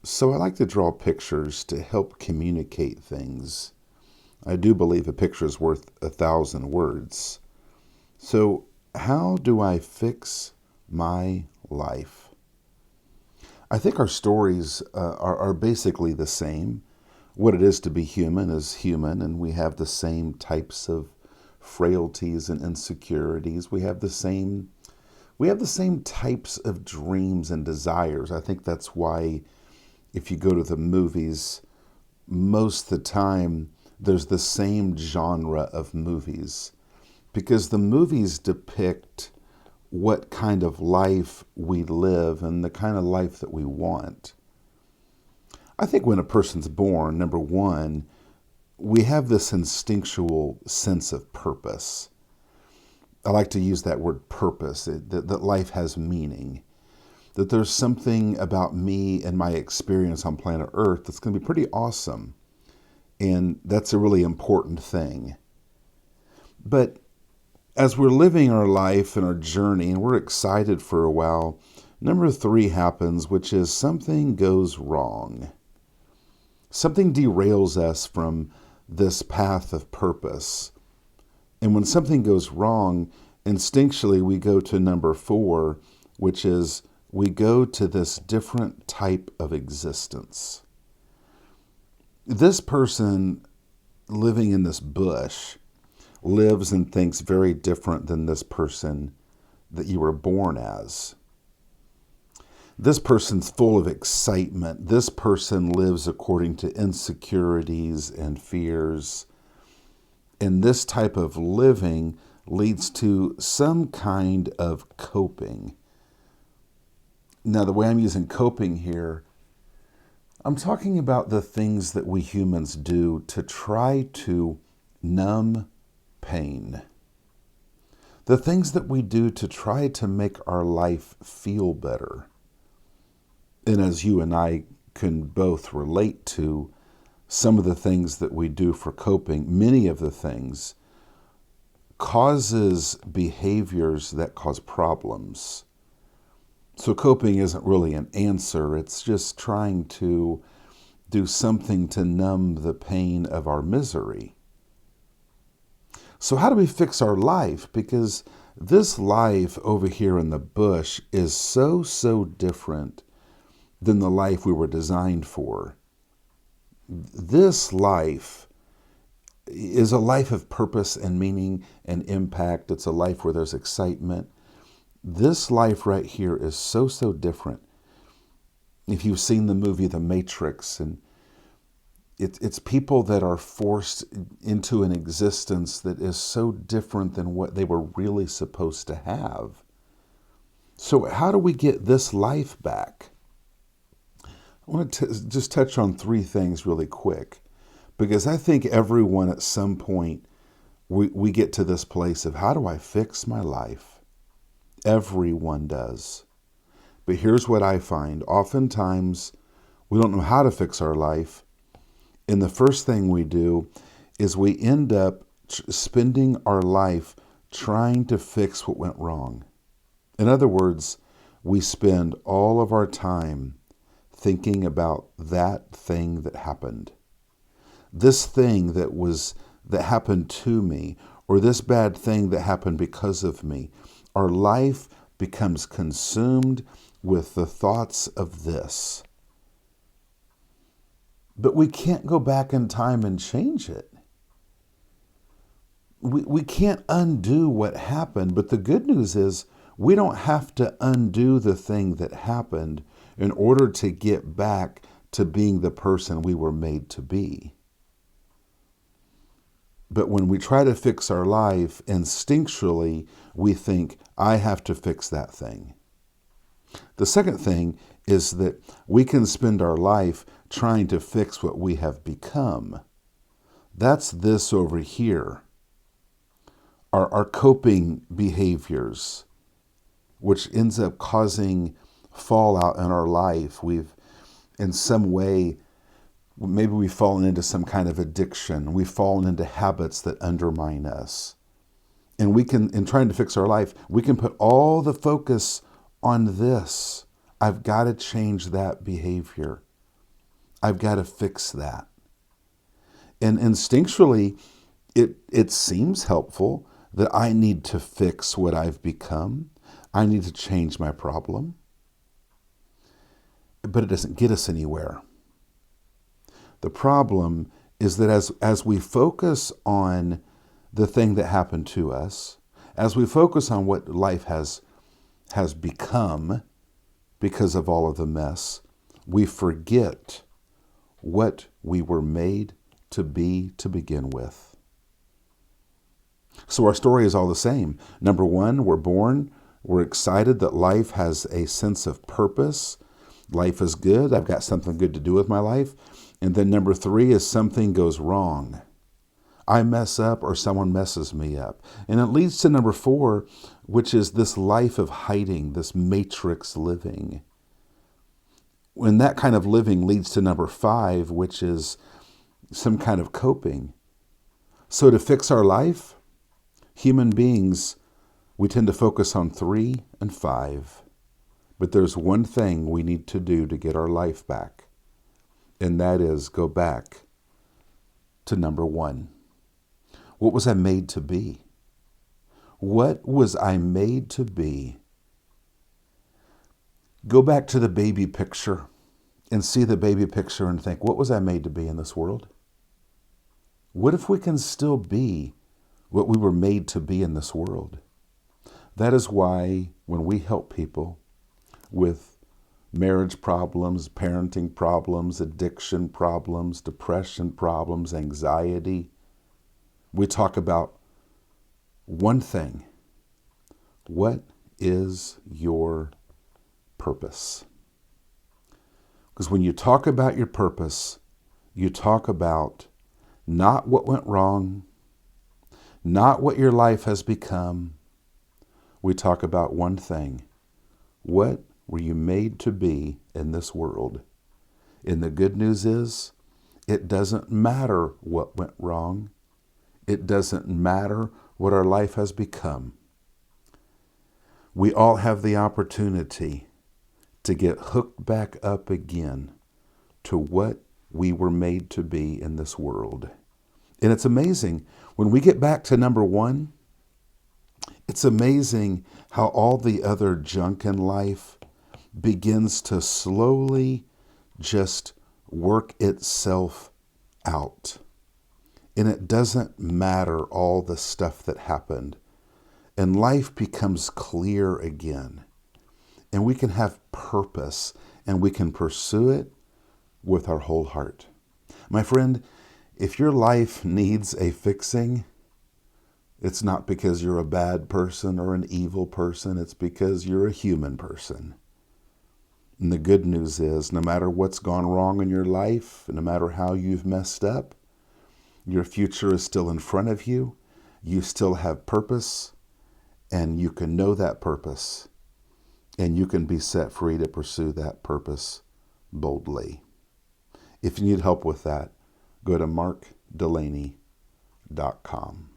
So I like to draw pictures to help communicate things. I do believe a picture is worth 1,000 words. So how do I fix my life? I think our stories are basically the same. What it is to be human is human, and we have the same types of frailties and insecurities. We have the same types of dreams and desires. I think that's why if you go to the movies, most of the time there's the same genre of movies because the movies depict what kind of life we live and the kind of life that we want. I think when a person's born, number one, we have this instinctual sense of purpose. I like to use that word purpose, that life has meaning, that there's something about me and my experience on planet Earth that's going to be pretty awesome. And that's a really important thing. But as we're living our life and our journey and we're excited for a while, number three happens, which is something goes wrong. Something derails us from this path of purpose. And when something goes wrong, instinctually we go to number four, which is we go to this different type of existence. This person living in this bush lives and thinks very different than this person that you were born as. This person's full of excitement. This person lives according to insecurities and fears. And this type of living leads to some kind of coping. Now, the way I'm using coping here, I'm talking about the things that we humans do to try to numb pain. The things that we do to try to make our life feel better. And as you and I can both relate to, some of the things that we do for coping, many of the things, causes behaviors that cause problems. So coping isn't really an answer. It's just trying to do something to numb the pain of our misery. So how do we fix our life? Because this life over here in the bush is so different than the life we were designed for. This life is a life of purpose and meaning and impact. It's a life where there's excitement. This life right here is so different. If you've seen the movie The Matrix, and it's people that are forced into an existence that is so different than what they were really supposed to have. So how do we get this life back? I want to just touch on three things really quick, because I think everyone at some point, we get to this place of how do I fix my life? Everyone does. But here's what I find. Oftentimes, we don't know how to fix our life. And the first thing we do is we end up spending our life trying to fix what went wrong. In other words, we spend all of our time thinking about that thing that happened. This thing that happened to me, or this bad thing that happened because of me. Our life becomes consumed with the thoughts of this. But we can't go back in time and change it. We can't undo what happened, but the good news is we don't have to undo the thing that happened in order to get back to being the person we were made to be. But when we try to fix our life, instinctually, we think, I have to fix that thing. The second thing is that we can spend our life trying to fix what we have become. That's this over here. Our coping behaviors, which ends up causing fallout in our life. We've, in some way, maybe we've fallen into some kind of addiction. We've fallen into habits that undermine us. And we can, in trying to fix our life, we can put all the focus on this. I've got to change that behavior. I've got to fix that. And instinctually, it seems helpful that I need to fix what I've become. I need to change my problem. But it doesn't get us anywhere. The problem is that as we focus on the thing that happened to us, as we focus on what life has become because of all of the mess, we forget what we were made to be to begin with. So our story is all the same. Number one, we're born. We're excited that life has a sense of purpose. Life is good. I've got something good to do with my life. And then number three is something goes wrong. I mess up or someone messes me up. And it leads to number four, which is this life of hiding, this matrix living. When that kind of living leads to number five, which is some kind of coping. So to fix our life, human beings, we tend to focus on 3 and 5. But there's one thing we need to do to get our life back, and that is go back to number 1. What was I made to be? What was I made to be? Go back to the baby picture and see the baby picture and think, what was I made to be in this world? What if we can still be what we were made to be in this world? That is why when we help people with marriage problems, parenting problems, addiction problems, depression problems, anxiety, we talk about one thing. What is your purpose? Because when you talk about your purpose, you talk about not what went wrong, not what your life has become. We talk about one thing. What were you made to be in this world? And the good news is, it doesn't matter what went wrong. It doesn't matter what our life has become. We all have the opportunity to get hooked back up again to what we were made to be in this world. And it's amazing, when we get back to number 1, it's amazing how all the other junk in life begins to slowly just work itself out. And it doesn't matter all the stuff that happened. And life becomes clear again. And we can have purpose, and we can pursue it with our whole heart. My friend, if your life needs a fixing, it's not because you're a bad person or an evil person. It's because you're a human person. And the good news is, no matter what's gone wrong in your life, no matter how you've messed up, your future is still in front of you. You still have purpose, and you can know that purpose, and you can be set free to pursue that purpose boldly. If you need help with that, go to markdelaney.com.